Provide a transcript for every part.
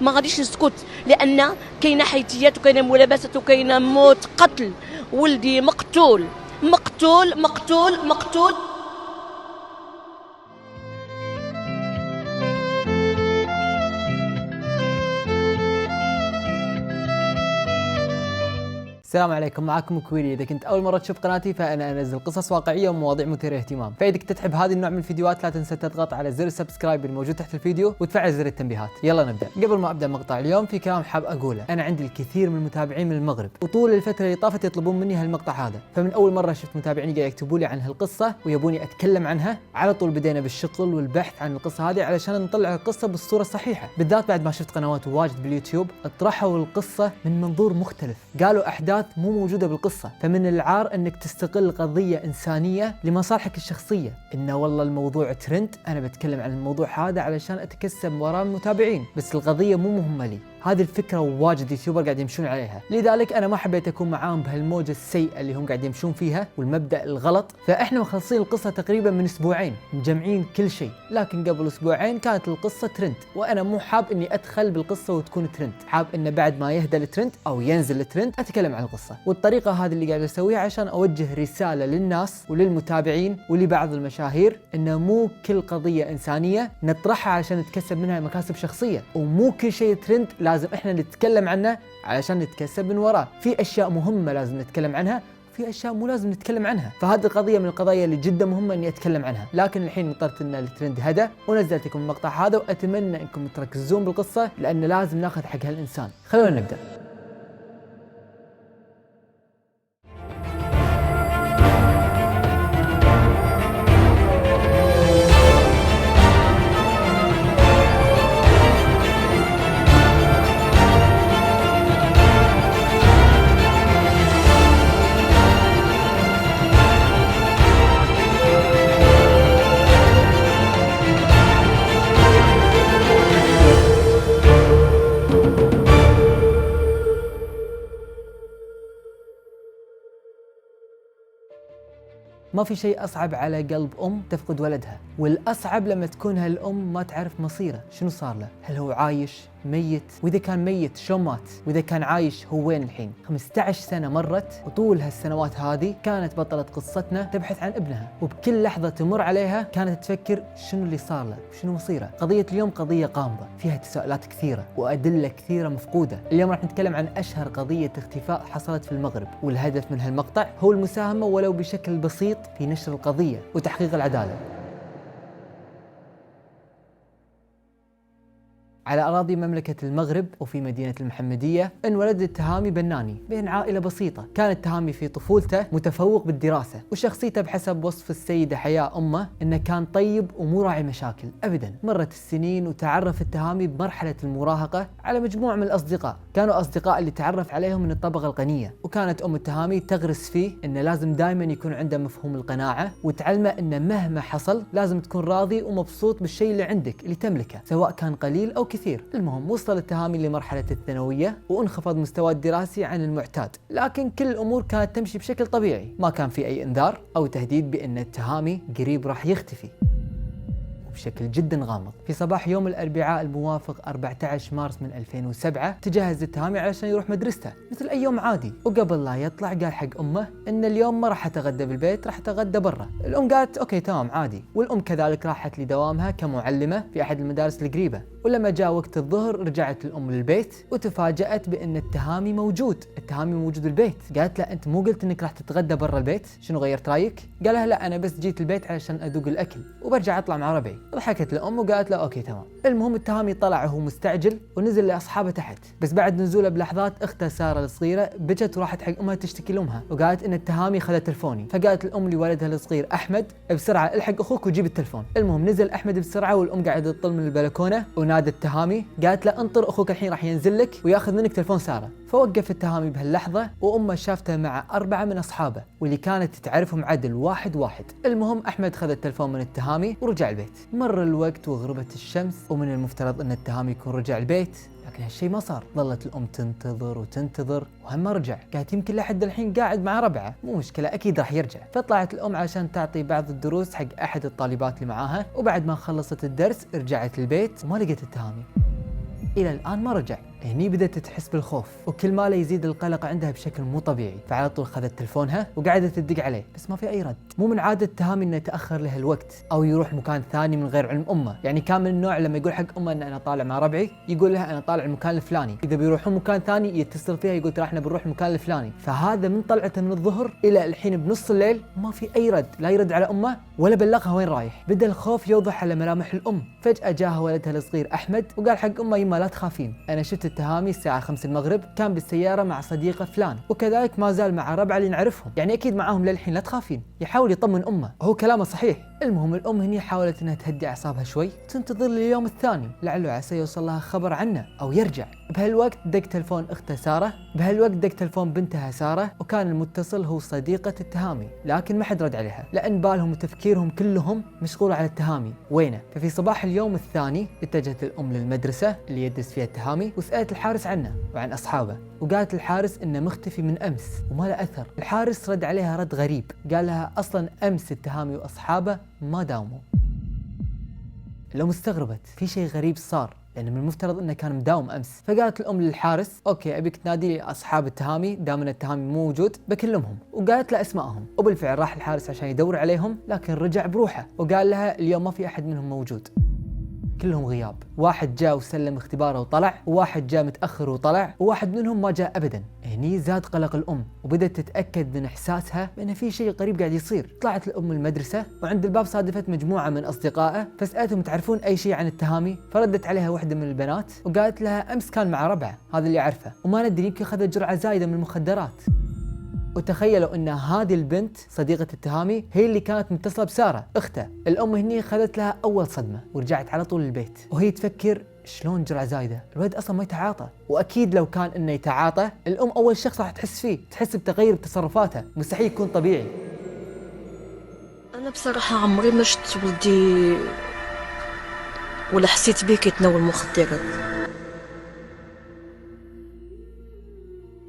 ما غاديش نسكت، لان كاينه حيثيات وكاينه ملابسات وكاينه موت، قتل، ولدي مقتول مقتول مقتول مقتول. السلام عليكم، معكم كويري. إذا كنت أول مرة تشوف قناتي فأنا أنزل قصص واقعية ومواضيع مثيرة اهتمام، فإذا كنت تحب هذا النوع من الفيديوهات لا تنسى تضغط على زر السبسكرايب الموجود تحت الفيديو وتفعل زر التنبيهات. يلا نبدأ. قبل ما أبدأ مقطع اليوم في كلام حاب أقوله. أنا عندي الكثير من المتابعين من المغرب، وطول الفترة اللي طافت يطلبون مني هالمقطع هذا، فمن أول مرة شفت متابعيني قاعد يكتبوا لي عن هالقصة ويبوني أتكلم عنها، على طول بدينا بالشغل والبحث عن القصة هذه علشان نطلع القصة بالصورة الصحيحة، بالذات بعد ما شفت قنوات واجد باليوتيوب اطرحوا القصة من منظور مختلف، قالوا أحداث مو موجودة بالقصة، فمن العار انك تستغل قضية انسانية لمصالحك الشخصية. انه والله الموضوع ترند، انا بتكلم عن الموضوع هذا علشان اتكسب وراه المتابعين، بس القضية مو مهمة لي. هذه الفكرة واجد يوتيوبر قاعد يمشون عليها، لذلك انا ما حبيت اكون معاهم بهالموجة السيئة اللي هم قاعد يمشون فيها والمبدأ الغلط. فاحنا مخلصين القصة تقريبا من اسبوعين، مجمعين كل شيء، لكن قبل اسبوعين كانت القصة ترند، وانا مو حاب اني ادخل بالقصة وتكون ترند، حاب انه بعد ما يهدى الترند او ينزل الترند اتكلم عن القصة. والطريقة هذه اللي قاعد اسويها عشان اوجه رسالة للناس وللمتابعين ولبعض المشاهير، انه مو كل قضية انسانية نطرحها عشان نتكسب منها مكاسب شخصية، ومو كل شيء ترند لازم احنا نتكلم عنه علشان نتكسب من وراه. في اشياء مهمة لازم نتكلم عنها، في اشياء مو لازم نتكلم عنها، فهذه القضيه من القضايا اللي جدا مهمه اني اتكلم عنها. لكن الحين مضطرت ان الترند هدى ونزلت لكم المقطع هذا، واتمنى انكم تركزون بالقصه لان لازم ناخذ حق هالانسان. خلونا نبدا. ما في شيء أصعب على قلب أم تفقد ولدها، والأصعب لما تكون هالأم ما تعرف مصيره شنو صار له، هل هو عايش ميت، وإذا كان ميت شو مات، وإذا كان عايش هو وين الحين. 15 سنة مرت، وطول هالسنوات هذه كانت بطلة قصتنا تبحث عن ابنها، وبكل لحظة تمر عليها كانت تفكر شنو اللي صار له وشنو مصيره. قضية اليوم قضية غامضة فيها تساؤلات كثيرة وأدلة كثيرة مفقودة. اليوم راح نتكلم عن أشهر قضية اختفاء حصلت في المغرب، والهدف من هالمقطع هو المساهمة ولو بشكل بسيط في نشر القضية وتحقيق العدالة. على أراضي مملكة المغرب وفي مدينة المحمدية انولد التهامي بناني بين عائلة بسيطة. كان التهامي في طفولته متفوق بالدراسة، وشخصيته بحسب وصف السيدة حياة أمه إنه كان طيب ومو راعي مشاكل أبدا. مرت السنين وتعرف التهامي بمرحلة المراهقة على مجموعة من الأصدقاء، كانوا أصدقاء اللي تعرف عليهم من الطبقة الغنية، وكانت أم التهامي تغرس فيه إنه لازم دائما يكون عنده مفهوم القناعة، وتعلمه إنه مهما حصل لازم تكون راضي ومبسوط بالشيء اللي عندك اللي تملكه سواء كان قليل أو كثير. المهم وصل التهامي لمرحلة الثانوية وانخفض مستواه الدراسي عن المعتاد، لكن كل الأمور كانت تمشي بشكل طبيعي، ما كان في أي إنذار أو تهديد بأن التهامي قريب راح يختفي بشكل جدا غامض. في صباح يوم الأربعاء الموافق 14 مارس من 2007 تجهز التهامي علشان يروح مدرسته مثل أي يوم عادي، وقبل لا يطلع قال حق أمه إن اليوم ما راح أتغدى بالبيت، راح أتغدى برا. الأم قالت أوكي تمام عادي، والأم كذلك راحت لدوامها كمعلمة في أحد المدارس القريبة. ولما جاء وقت الظهر رجعت الأم للبيت وتفاجأت بأن التهامي موجود. التهامي موجود بالبيت. قالت له أنت مو قلت إنك راح تتغدى برا البيت؟ شنو غيرت رايك؟ قال لها لا أنا بس جيت البيت علشان أذوق الأكل وبرجع أطلع مع ربعي. ضحكت الأم وقالت له أوكي تمام. المهم التهامي طلع وهو مستعجل ونزل لأصحابه تحت، بس بعد نزوله بلحظات أخته سارة الصغيرة بجت وراحت حق أمها تشتكي لأمها، وقالت إن التهامي خذ تلفوني. فقالت الأم لولدها الصغير أحمد بسرعة الحق أخوك وجيب التلفون. المهم نزل أحمد بسرعة، والأم قاعدة تطل من البلكونة ونادت التهامي قالت له انطر أخوك الحين راح ينزل لك وياخذ منك تلفون سارة. فوقف التهامي بهاللحظة وأمه شافته مع 4 من أصحابه واللي كانت تعرفهم عدل واحد واحد. المهم أحمد خذ التلفون من التهامي ورجع البيت. مر الوقت وغربت الشمس، ومن المفترض أن التهامي يكون رجع البيت، لكن هالشيء ما صار. ظلت الأم تنتظر وتنتظر وهم ما رجع. قالت يمكن لحد الحين قاعد مع ربعه، مو مشكلة أكيد راح يرجع. فطلعت الأم عشان تعطي بعض الدروس حق أحد الطالبات اللي معاها، وبعد ما خلصت الدرس رجعت البيت وما لقيت التهامي. إلى الآن ما رجع. هني بدأت تحس بالخوف وكل ما لا يزيد القلق عندها بشكل مو طبيعي، فعلى طول خذت تلفونها وقعدت تدق عليه بس ما في أي رد. مو من عادة تهامي إنه يتأخر له الوقت أو يروح مكان ثاني من غير علم أمه، يعني كان من النوع لما يقول حق أمه إن أنا طالع مع ربعي يقول لها أنا طالع المكان الفلاني، إذا بيروحون مكان ثاني يتصل فيها يقول ترى إحنا بنروح المكان الفلاني. فهذا من طلعته من الظهر إلى الحين بنص الليل ما في أي رد، لا يرد على أمه ولا بلغها وين رايح. بدأ الخوف يوضح على ملامح الأم. فجأة جاها ولدها الصغير أحمد وقال حق أمه يما لا تخافين، أنا شفت التهامي الساعة 5 المغرب كان بالسيارة مع صديقه فلان، وكذلك ما زال مع ربع اللي نعرفهم، يعني أكيد معاهم للحين لا تخافين. يحاول يطمن أمه وهو كلامه صحيح. المهم الأم هني حاولت أنها تهدي أعصابها شوي، تنتظر لليوم الثاني لعله عسى يوصل لها خبر عنه أو يرجع. بهالوقت دق تلفون أختها سارة، بهالوقت دق تلفون بنتها سارة، وكان المتصل هو صديقة التهامي، لكن ما حد رد عليها لأن بالهم وتفكيرهم كلهم مشغول على التهامي وينه. ففي صباح اليوم الثاني اتجهت الأم للمدرسة اللي يدرس فيها التهامي وسألت الحارس عنه وعن أصحابه، وقالت الحارس إنه مختفي من أمس وما له أثر. الحارس رد عليها رد غريب، قال لها أصلا أمس التهامي وأصحابه ما داوموا. لو مستغربت في شيء غريب صار لأن من المفترض أنه كان مداوم أمس. فقالت الأم للحارس أوكي أبيك تنادي لي أصحاب التهامي، دام أن التهامي مو موجود بكلمهم، وقالت له أسمائهم. وبالفعل راح الحارس عشان يدور عليهم لكن رجع بروحه وقال لها اليوم ما في أحد منهم موجود، كلهم غياب. واحد جاء وسلم اختباره وطلع، وواحد جاء متأخر وطلع، وواحد منهم ما جاء أبدا. هني زاد قلق الأم وبدأت تتأكد من إحساسها بأن في شيء غريب قاعد يصير. طلعت الأم المدرسة وعند الباب صادفت مجموعة من أصدقائه، فسألتهم تعرفون أي شيء عن التهامي؟ فردت عليها واحدة من البنات وقالت لها أمس كان مع ربعه، هذا اللي أعرفه، وما ندري يمكن أخذت جرعة زايدة من المخدرات. وتخيلوا ان هذه البنت صديقة التهامي هي اللي كانت متصلة بسارة اخته. الام هني خذت لها اول صدمة ورجعت على طول البيت وهي تفكر شلون جرعة زايدة؟ الولد اصلا ما يتعاطى، واكيد لو كان انه يتعاطى الام اول شخص راح تحس فيه، تحس بتغير بتصرفاته، مستحيل يكون طبيعي. انا بصراحة عمري ما شفت ولدي ولا حسيت بيه كيتناول مخدرات.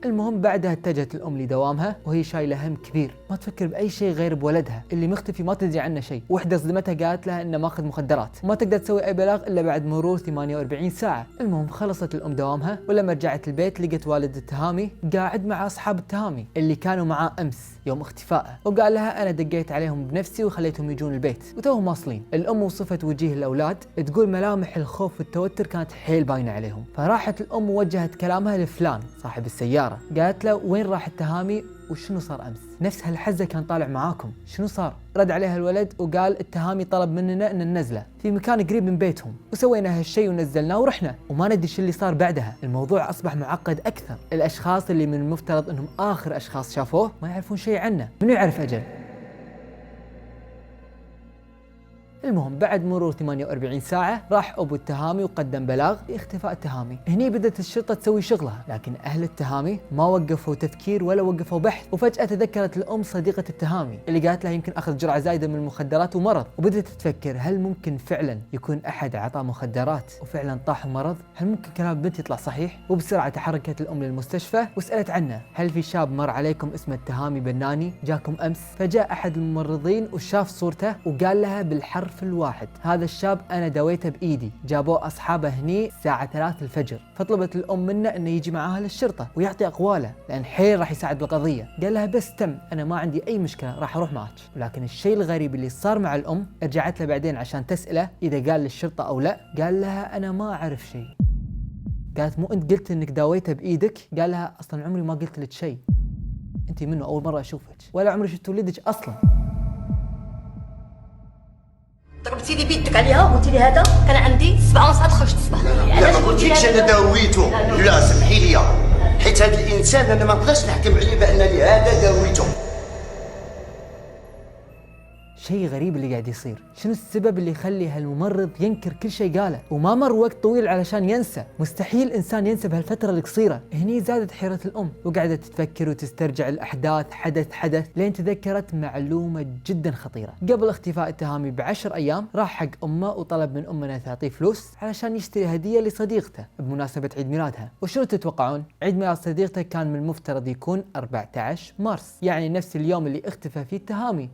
المهم بعدها اتجهت الأم لدوامها وهي شايلة هم كبير، ما تفكر بأي شيء غير بولدها اللي مختفي ما تدري عنه شيء. وحدة صدمتها قالت لها إنه ماخذ مخدرات وما تقدر تسوي أي بلاغ إلا بعد مرور 48 ساعة. المهم خلصت الأم دوامها ولما رجعت البيت لقت والد التهامي قاعد مع أصحاب التهامي اللي كانوا معاه أمس يوم اختفائه، وقال لها أنا دقيت عليهم بنفسي وخليتهم يجون البيت وتوهم واصلين. الأم وصفت وجيه الأولاد تقول ملامح الخوف والتوتر كانت حيل باينة عليهم. فراحت الأم ووجهت كلامها لفلان صاحب السيارة، قالت له وين راح التهامي وشنو صار أمس؟ نفس هالحزة كان طالع معاكم، شنو صار؟ رد عليها الولد وقال التهامي طلب مننا أن ننزله في مكان قريب من بيتهم، وسوينا هالشيء ونزلناه ورحنا وما ندري شو اللي صار بعدها. الموضوع أصبح معقد أكثر، الأشخاص اللي من المفترض أنهم آخر أشخاص شافوه ما يعرفون شيء عنه، منو يعرف أجل؟ المهم بعد مرور 48 ساعة راح أبو التهامي وقدم بلاغ باختفاء التهامي. هني بدأت الشرطة تسوي شغلها، لكن أهل التهامي ما وقفوا تفكير ولا وقفوا بحث. وفجأة تذكرت الأم صديقة التهامي اللي قالت لها يمكن أخذ جرعة زايدة من المخدرات ومرض، وبدأت تفكر هل ممكن فعلا يكون أحد عطى مخدرات وفعلا طاح ومرض؟ هل ممكن كلام البنت يطلع صحيح؟ وبسرعة تحركت الأم للمستشفى وسألت عنه، هل في شاب مر عليكم اسمه التهامي بناني جاكم أمس؟ فجاء أحد الممرضين وشاف صورته وقال لها بالحرف الواحد هذا الشاب أنا دويته بإيدي، جابوه أصحابه هني الساعة 3 الفجر. فطلبت الأم منه أنه يجي معاها للشرطة ويعطي أقواله لأن حيل راح يساعد بالقضية. قال لها بس تم، أنا ما عندي أي مشكلة راح أروح معك. ولكن الشيء الغريب اللي صار مع الأم، رجعت له بعدين عشان تسأله إذا قال للشرطة أو لا، قال لها أنا ما أعرف شيء. قالت مو أنت قلت إنك داويته بإيدك؟ قال لها أصلا عمري ما قلت لك شيء، أنت منه أول مرة أشوفك ولا عمري شفت ولدك أصلا. ضربتي لي بيدك عليها وقلتي لي هذا كان عندي 7 ونص خرجت الصباح. لا ما قلتلكش انا داويته، لا سمحي لي، حيت هذا الانسان انا ما نقدرش نحكم عليه بانني هذا داويته. شيء غريب اللي قاعد يصير، شنو السبب اللي يخلي هالممرض ينكر كل شيء قاله وما مر وقت طويل علشان ينسى؟ مستحيل انسان ينسى بهالفتره القصيره. هني زادت حيره الام وقعدت تفكر وتسترجع الاحداث حدث حدث لين تذكرت معلومه جدا خطيره. قبل اختفاء التهامي ب10 ايام راح حق امه وطلب من امنا تعطيه فلوس علشان يشتري هديه لصديقته بمناسبه عيد ميلادها. وشنو تتوقعون؟ عيد ميلاد صديقته كان من المفترض يكون 14 مارس، يعني نفس اليوم اللي اختفى فيه التهامي.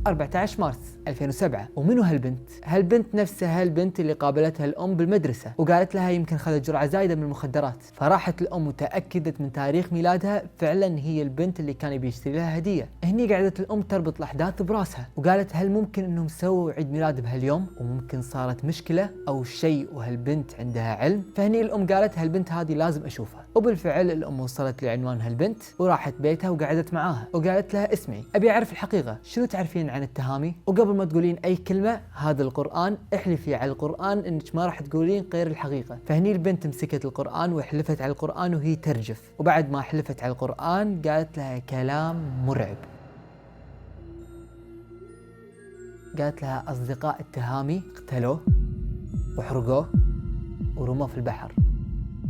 14 مارس 2007. ومنو هالبنت؟ هالبنت نفسها البنت اللي قابلتها الأم بالمدرسة وقالت لها يمكن خذت جرعة زايدة من المخدرات. فراحت الأم وتأكدت من تاريخ ميلادها، فعلا هي البنت اللي كان يبي يشتري لها هدية. هني قعدت الأم تربط الأحداث براسها وقالت هل ممكن إنهم سووا عيد ميلاد بهاليوم وممكن صارت مشكلة أو شيء وهالبنت عندها علم. فهني الأم قالت هالبنت هذه لازم أشوفها. وبالفعل الأم وصلت لعنوان هالبنت وراحت بيتها وقعدت معاها وقالت لها اسمعي أبي أعرف الحقيقة، شنو تعرفين عن التهامي؟ وقبل ما تقولين أي كلمة هذا القرآن احلفي على القرآن إنك ما راح تقولين غير الحقيقة. فهني البنت مسكت القرآن وحلفت على القرآن وهي ترجف. وبعد ما حلفت على القرآن قالت لها كلام مرعب. قالت لها أصدقاء التهامي اقتلوه وحرقوه ورموه في البحر.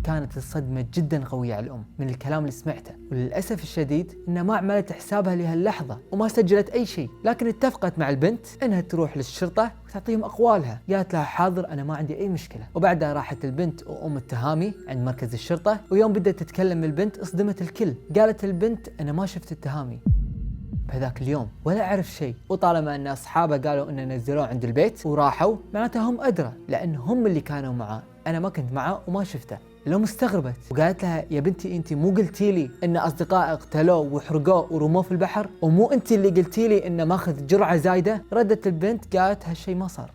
كانت الصدمة جدا قوية على الأم من الكلام اللي سمعته، وللأسف الشديد إنها ما عملت حسابها لهاللحظة وما سجلت أي شيء، لكن اتفقت مع البنت إنها تروح للشرطة وتعطيهم أقوالها. قالت لها حاضر أنا ما عندي أي مشكلة. وبعدها راحت البنت وأم التهامي عند مركز الشرطة، ويوم بدأت تتكلم البنت أصدمت الكل. قالت البنت أنا ما شفت التهامي بهذاك اليوم ولا أعرف شيء، وطالما أن أصحابه قالوا أن نزلوه عند البيت وراحوا معناته هم أدرى لأن هم اللي كانوا معاه، أنا ما كنت معاه وما شفته. الأم استغربت وقالت لها يا بنتي أنت مو قلتي لي أن أصدقائي اقتلوه وحرقوه ورموه في البحر؟ ومو أنت اللي قلتي لي أنه ماخذ جرعة زايدة؟ ردت البنت قالت هالشيء ما صار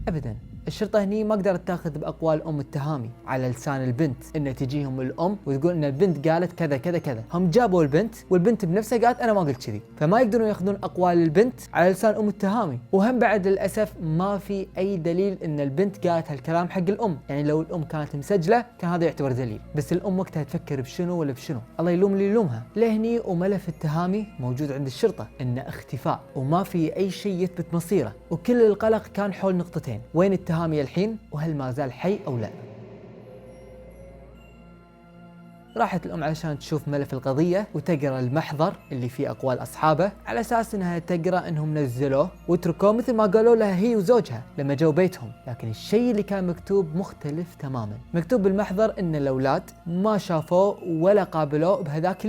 أبدا. الشرطة هني ما قدرت تاخذ بأقوال أم التهامي على لسان البنت إن تجيهم الأم وتقول إن البنت قالت كذا كذا كذا. هم جابوا البنت والبنت بنفسها قالت أنا ما قلت كذي، فما يقدرون ياخذون أقوال البنت على لسان أم التهامي. وهم بعد للأسف ما في أي دليل إن البنت قالت هالكلام حق الأم، يعني لو الأم كانت مسجلة كان هذا يعتبر دليل، بس الأم وقتها تفكر بشنو ولا بشنو، الله يلوم اللي يلومها. لهني وملف التهامي موجود عند الشرطة إنه اختفاء وما في أي شيء يثبت مصيره، وكل القلق كان حول نقطتين: وين التهامي الحين وهل ما زال حي أو لا؟ راحت الأم علشان تشوف ملف القضية وتقرأ المحضر اللي فيه أقوال أصحابه على أساس أنها تقرأ أنهم نزلوه وتركوه مثل ما قالوا لها هي وزوجها لما جو بيتهم. لكن الشيء اللي كان مكتوب مختلف تماما. مكتوب بالمحضر أن الأولاد ما شافوه ولا قابلوه بهذاك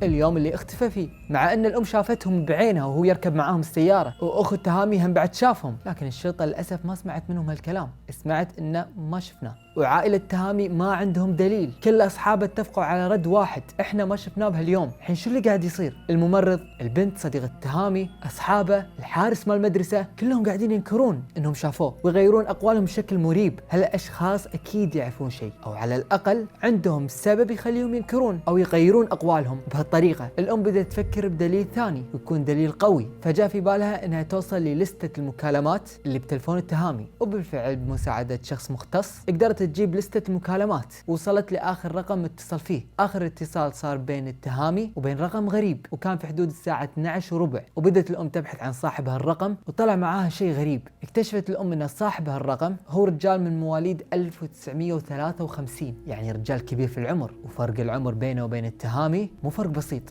اليوم اللي اختفى فيه، مع ان الام شافتهم بعينها وهو يركب معاهم السياره، واخو التهامي هم بعد شافهم. لكن الشرطه للاسف ما سمعت منهم هالكلام، سمعت انه ما شفناه. وعائله التهامي ما عندهم دليل، كل اصحابه اتفقوا على رد واحد: احنا ما شفناه بهاليوم. الحين شو اللي قاعد يصير؟ الممرض، البنت صديقه التهامي، اصحابه، الحارس مال المدرسه، كلهم قاعدين ينكرون انهم شافوه ويغيرون اقوالهم بشكل مريب. هالاشخاص اكيد يعرفون شيء، او على الاقل عندهم سبب يخليهم ينكرون او يغيرون اقوالهم بهالطريقه. الام بدأت تفكر بدليل ثاني ويكون دليل قوي، فجاء في بالها انها توصل للستة المكالمات اللي بتلفون التهامي. وبالفعل بمساعدة شخص مختص قدرت تجيب لستة المكالمات، وصلت لآخر رقم اتصل فيه. آخر اتصال صار بين التهامي وبين رقم غريب، وكان في حدود الساعة 12 وربع. وبدت الأم تبحث عن صاحب هالرقم وطلع معاها شيء غريب. اكتشفت الأم ان صاحب هالرقم هو رجال من مواليد 1953، يعني رجال كبير في العمر، وفرق العمر بينه وبين التهامي مو فرق بسيط.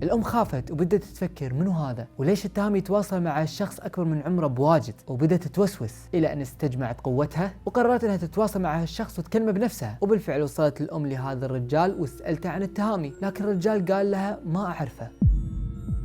الأم خافت وبدت تفكر منو هذا وليش التهامي يتواصل مع الشخص أكبر من عمره بواجد، وبدت تتوسوس إلى أن استجمعت قوتها وقررت أنها تتواصل مع هالشخص وتكلمه بنفسها. وبالفعل وصلت الأم لهذا الرجال وسألته عن التهامي، لكن الرجال قال لها ما أعرفه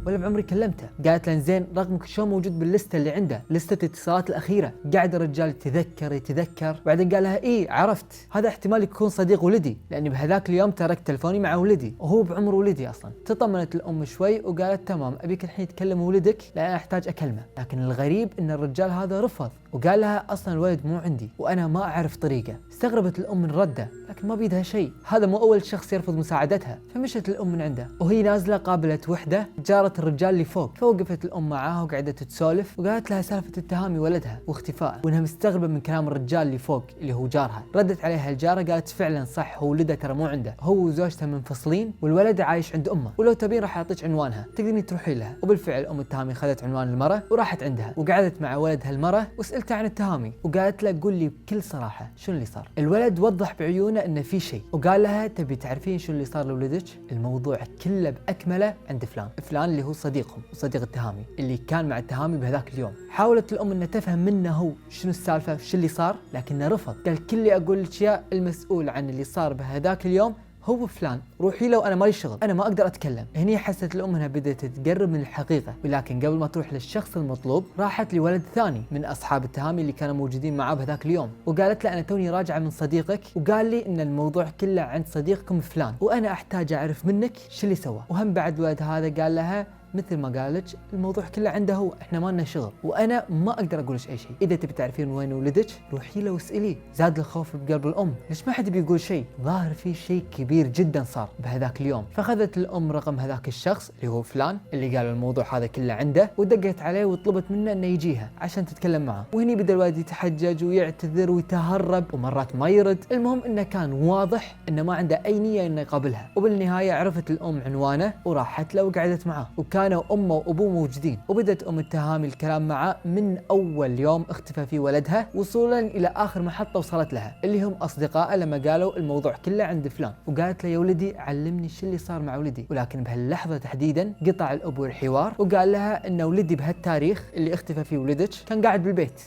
ولا بعمري كلمته. قالت له زين رقمك شو موجود باللستة اللي عنده، لستة الاتصالات الأخيرة؟ قاعد الرجال يتذكر بعدين قال لها إيه عرفت، هذا احتمال يكون صديق ولدي، لأني بهذاك اليوم تركت تلفوني مع ولدي وهو بعمر ولدي أصلا. تطمنت الأم شوي وقالت تمام أبيك الحين تكلم ولدك لأن أحتاج أكلمه. لكن الغريب إن الرجال هذا رفض وقال لها أصلا الولد مو عندي وأنا ما أعرف طريقه. استغربت الأم من رده، لكن ما بيدها شيء، هذا مو أول شخص يرفض مساعدتها. فمشت الأم من عنده وهي نازلة قابلت وحدة جارة الرجال اللي فوق، فوقفت الأم معاها وقعدت تسولف وقالت لها سالفة التهامي ولدها واختفائه، وإنها مستغربة من كلام الرجال اللي فوق اللي هو جارها. ردت عليها الجارة قالت فعلا صح، هو ولده ترى مو عنده، هو وزوجته منفصلين والولد عايش عند أمه، ولو تبين راح أعطيك عنوانها تقدرين تروحي لها. وبالفعل أم التهامي خذت عنوان المرة وراحت عندها وقعدت مع ولد هالمرة وسألتها عن التهامي، وقالت له قول لي بكل صراحة شنو اللي صار. الولد وضح بعيونه إنه في شيء وقال لها تبي تعرفين شنو اللي صار لولدك؟ الموضوع كله بأكمله عند فلان اللي هو صديقهم وصديق التهامي اللي كان مع التهامي بهذاك اليوم. حاولت الأم إنها تفهم منه هو شنو السالفة شو اللي صار، لكنه رفض. قال كل اللي أقول لك يا المسؤول عن اللي صار بهذاك اليوم هو فلان روحي له وانا مالي شغل، انا ما اقدر اتكلم. هني حست الام انها بدات تتقرب من الحقيقه، ولكن قبل ما تروح للشخص المطلوب راحت لولد ثاني من اصحاب التهامي اللي كانوا موجودين معاه بهذاك اليوم، وقالت له انا توني راجعه من صديقك وقال لي ان الموضوع كله عند صديقكم فلان، وانا احتاج اعرف منك شو اللي سوى. وهم بعد الولد هذا قال لها مثل ما قالك الموضوع كله عنده هو، احنا ما لنا شغل وانا ما اقدر اقول لك اي شيء. اذا تبي تعرفين وين ولدك روحي له واساليه. زاد الخوف بقلب الام، ليش ما حد بيقول شيء؟ ظاهر في شيء كبير جدا صار بهذاك اليوم. فاخذت الام رقم هذاك الشخص اللي هو فلان اللي قال الموضوع هذا كله عنده، ودقت عليه وطلبت منه انه يجيها عشان تتكلم معه. وهني بدا الولد يتحجج ويعتذر ويتهرب ومرات ما يرد. المهم انه كان واضح انه ما عنده اي نيه انه يقابلها. وبالنهايه عرفت الام عنوانه وراحت له وقعدت معه، كانوا امه وابوه موجودين. وبدت ام التهامي الكلام معه من اول يوم اختفى فيه ولدها وصولا الى اخر محطه وصلت لها اللي هم اصدقائه لما قالوا الموضوع كله عند فلان. وقالت له يا ولدي علمني شو اللي صار مع ولدي. ولكن بهاللحظه تحديدا قطع الابو الحوار وقال لها ان ولدي بهالتاريخ اللي اختفى فيه ولدك كان قاعد بالبيت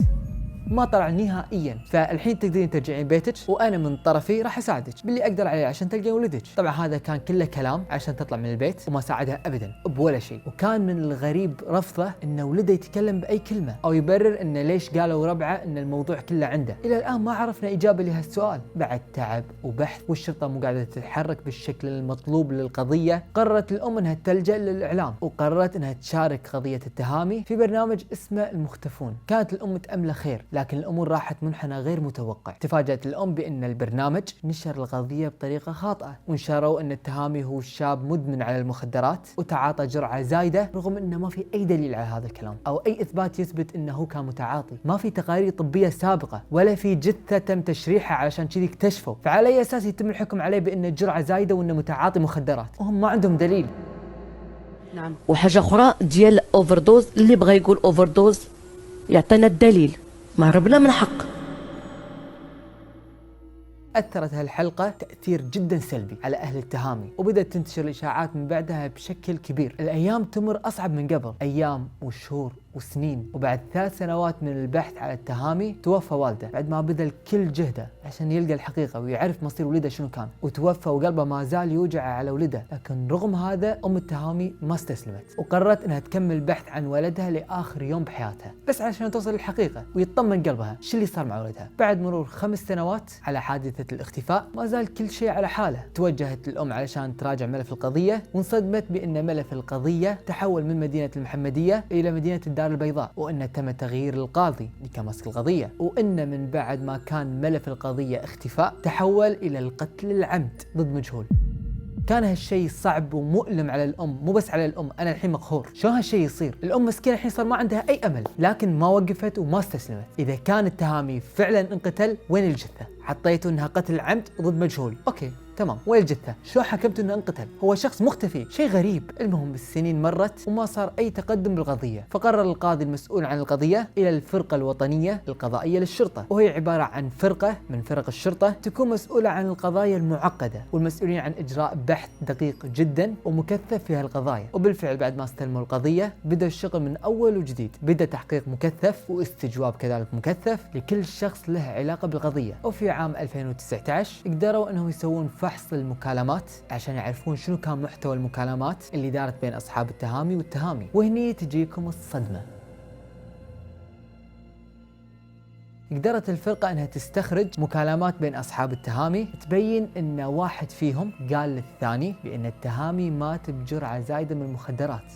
ما طلع نهائيا، فالحين تقدرين ترجعين بيتك وانا من طرفي راح اساعدك باللي اقدر عليه عشان تلقين ولدك. طبعا هذا كان كله كلام عشان تطلع من البيت وما ساعدها ابدا بولا شيء. وكان من الغريب رفضه ان ولده يتكلم باي كلمه او يبرر انه ليش قالوا ربعه ان الموضوع كله عنده. الى الان ما عرفنا اجابه لهالسؤال بعد تعب وبحث، والشرطه مو قاعده تتحرك بالشكل المطلوب للقضيه. قررت الام انها تلجا للاعلام وقررت انها تشارك قضيه التهامي في برنامج اسمه المختفون. كانت الام متامله خير لكن الامور راحت منحنى غير متوقع. تفاجأت الام بان البرنامج نشر القضيه بطريقه خاطئه، ونشروا ان التهامي هو شاب مدمن على المخدرات وتعاطى جرعه زايده، رغم انه ما في اي دليل على هذا الكلام او اي اثبات يثبت انه هو كان متعاطي. ما في تقارير طبيه سابقه ولا في جثه تم تشريحها علشان كذي اكتشفوا، فعلى اي اساس يتم الحكم عليه بانه جرعه زايده وانه متعاطي مخدرات وهم ما عندهم دليل. نعم. وحاجه اخرى ديال اوفر دوز، اللي بغى يقول اوفر دوز يعطينا الدليل، ما هربنا من حق. أثرت هالحلقة تأثير جدا سلبي على أهل التهامي، وبدأت تنتشر الإشاعات من بعدها بشكل كبير. الأيام تمر أصعب من قبل، أيام وشهور وسنين. وبعد 3 سنوات من البحث على التهامي توفى والده بعد ما بذل كل جهده عشان يلقى الحقيقة ويعرف مصير ولده شنو كان. وتوفى وقلبه ما زال يوجع على ولده، لكن رغم هذا أم التهامي ما استسلمت وقررت أنها تكمل بحث عن ولدها لآخر يوم بحياتها بس عشان توصل للحقيقة ويطمن قلبها شو اللي صار مع ولدها. بعد مرور 5 سنوات على حادثة الاختفاء ما زال كل شيء على حاله. توجهت الأم علشان تراجع ملف القضية، وانصدمت بأن ملف القضية تحول من مدينة المحمدية إلى مدينة الدار البيضاء، وأن تم تغيير القاضي لكمسك القضية، وأن من بعد ما كان ملف القضية اختفاء تحول إلى القتل العمد ضد مجهول. كان هالشيء صعب ومؤلم على الأم، مو بس على الأم، أنا الحين مقهور شلون هالشيء يصير. الأم مسكينة الحين صار ما عندها أي أمل، لكن ما وقفت وما استسلمت. إذا كان التهامي فعلا انقتل وين الجثة؟ حطيتوا انها قتل عمد ضد مجهول، اوكي تمام، وين الجثة؟ شلون حكمتوا انه انقتل؟ هو شخص مختفي، شيء غريب. المهم السنين مرت وما صار اي تقدم بالقضية، فقرر القاضي المسؤول عن القضية الى الفرقة الوطنية القضائية للشرطة، وهي عبارة عن فرقة من فرق الشرطة تكون مسؤولة عن القضايا المعقدة والمسؤولين عن اجراء بحث دقيق جدا ومكثف في هالقضايا. وبالفعل بعد ما استلموا القضية بدأ الشغل من اول وجديد، بدأ تحقيق مكثف واستجواب كذلك مكثف لكل شخص له علاقة بالقضية. وفي عام 2019 قدروا انهم يسوون فحص للمكالمات عشان يعرفون شنو كان محتوى المكالمات اللي دارت بين اصحاب التهامي والتهامي. وهني تجيكم الصدمة. قدرت الفرقة انها تستخرج مكالمات بين اصحاب التهامي تبين ان واحد فيهم قال للثاني بان التهامي مات بجرعة زايدة من المخدرات،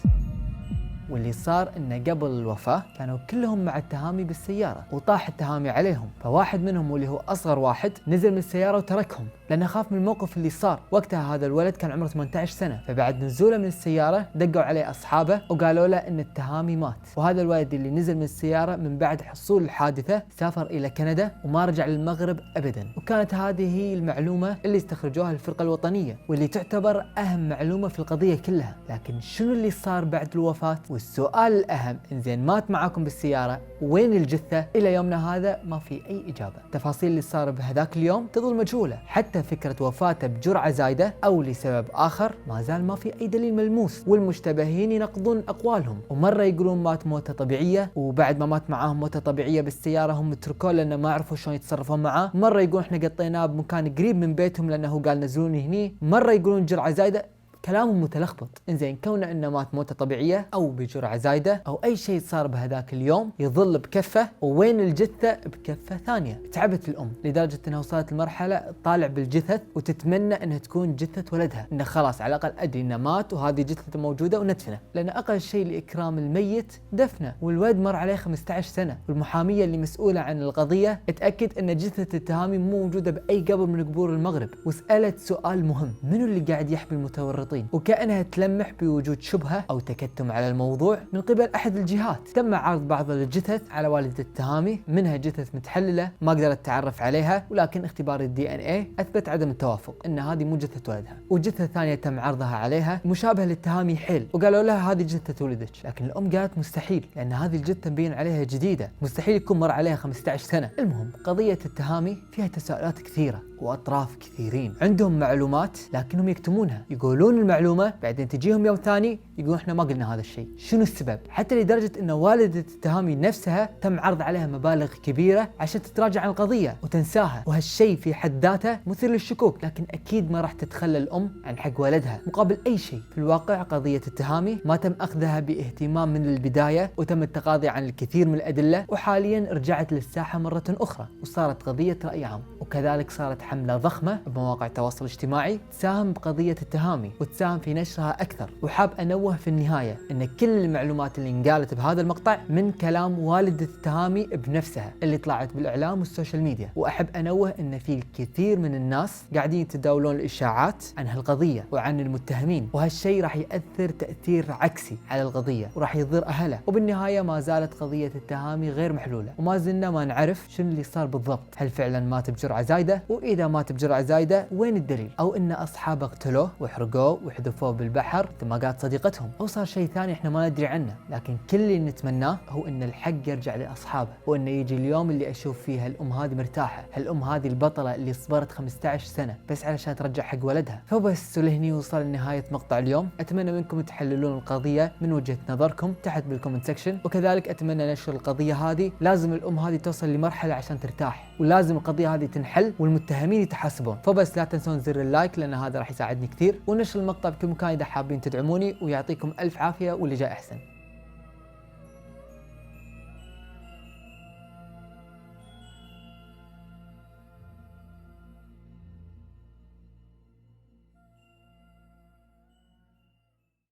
واللي صار انه قبل الوفاة كانوا كلهم مع التهامي بالسيارة وطاح التهامي عليهم، فواحد منهم واللي هو اصغر واحد نزل من السيارة وتركهم لانه خاف من الموقف اللي صار. وقتها هذا الولد كان عمره 18 سنة، فبعد نزوله من السيارة دقوا عليه اصحابه وقالوا له ان التهامي مات. وهذا الولد اللي نزل من السيارة من بعد حصول الحادثة سافر الى كندا وما رجع للمغرب ابدا. وكانت هذه هي المعلومة اللي استخرجوها الفرقة الوطنية واللي تعتبر اهم معلومة في القضية كلها. لكن شنو اللي صار بعد الوفاة والسؤال الأهم، إنزين مات معاكم بالسيارة، وين الجثة؟ إلى يومنا هذا ما في أي إجابة. التفاصيل اللي صار بهذاك اليوم تظل مجهولة، حتى فكرة وفاته بجرعة زايدة أو لسبب آخر ما زال ما في أي دليل ملموس، والمشتبهين ينقضون أقوالهم، ومرة يقولون مات موتة طبيعية، وبعد ما مات معاهم موتة طبيعية بالسيارة هم تركوه لأنه ما عرفوا شلون يتصرفون معاه، مرة يقولون إحنا قطيناه بمكان قريب من بيتهم لأنه قال نزلوني هني، مرة يقولون جرعة زايدة. كلامهم متلخبط. انزين كونه انه مات موته طبيعيه او بجرعه زايده او اي شيء صار بهذاك اليوم يظل بكفه، ووين الجثه بكفه ثانيه. تعبت الام لدرجه انها وصلت لمرحله تطالع بالجثث وتتمنى انها تكون جثه ولدها، انه خلاص على الاقل ادري انه مات وهذه جثته موجوده وندفنه، لان اقل شيء لاكرام الميت دفنه، والولد مر عليه 15 سنه، والمحاميه اللي مسؤوله عن القضيه تاكد ان جثه التهامي مو موجوده باي قبر من قبور المغرب، وسالت سؤال مهم، منو اللي قاعد يحمي المتورطين؟ وكأنها تلمح بوجود شبهة أو تكتم على الموضوع من قبل أحد الجهات. تم عرض بعض الجثث على والدة التهامي، منها جثث متحللة ما قدرت تعرف عليها، ولكن اختبار الDNA أثبت عدم التوافق، إن هذه مو جثة ولدها. وجثة ثانية تم عرضها عليها مشابهة للتهامي حيل، وقالوا لها هذه جثة ولدك، لكن الأم قالت مستحيل، لأن هذه الجثة مبين عليها جديدة، مستحيل يكون مر عليها 15 سنة. المهم قضية التهامي فيها تساؤلات كثيرة واطراف كثيرين عندهم معلومات لكنهم يكتمونها، يقولون المعلومه بعدين تجيهم يوم ثاني يقولون احنا ما قلنا هذا الشيء. شنو السبب؟ حتى لدرجه ان والده التهامي نفسها تم عرض عليها مبالغ كبيره عشان تتراجع عن القضيه وتنساها، وهالشيء في حد ذاته مثير للشكوك، لكن اكيد ما راح تتخلى الام عن حق ولدها مقابل اي شيء. في الواقع قضيه التهامي ما تم اخذها باهتمام من البدايه، وتم التغاضي عن الكثير من الادله، وحاليا رجعت للساحه مره اخرى وصارت قضيه راي عام، وكذلك صارت حملة ضخمة بمواقع التواصل الاجتماعي تساهم بقضية التهامي وتساهم في نشرها أكثر. وحاب أنوه في النهاية أن كل المعلومات اللي انقالت بهذا المقطع من كلام والدة التهامي بنفسها اللي طلعت بالإعلام والسوشيال ميديا، وأحب أنوه أن في الكثير من الناس قاعدين يتداولون الإشاعات عن هالقضية وعن المتهمين، وهالشيء راح يأثر تأثير عكسي على القضية وراح يضر أهلها، وبالنهاية ما زالت قضية التهامي غير محلولة، وما زلنا ما نعرف شنو اللي صار بالضبط. هل فعلا مات بجرعة زايدة؟ وإذا مات بجرعة زايدة وين الدليل؟ أو إن أصحابه قتلوه وحرقوه وحذفوه بالبحر مثل ما قالت صديقتهم، أو صار شيء ثاني إحنا ما ندري عنه، لكن كل اللي نتمناه هو إن الحق يرجع لأصحابه، وإنه يجي اليوم اللي أشوف فيه هالأم هذه مرتاحة، هالأم هذه البطلة اللي صبرت 15 سنة بس علشان ترجع حق ولدها. فبس لهني وصل لنهاية مقطع اليوم، أتمنى منكم تحللون القضية من وجهة نظركم تحت بالكومنت سكشن، وكذلك أتمنى نشر القضية هذه. لازم الأم هذه توصل لمرحلة عشان ترتاح، ولازم القضية هذه تنحل والمتهمين يتحاسبون. فبس لا تنسون زر اللايك لأن هذا راح يساعدني كثير، ونشر المقطع بكل مكان إذا حابين تدعموني، ويعطيكم ألف عافية واللي جاي أحسن.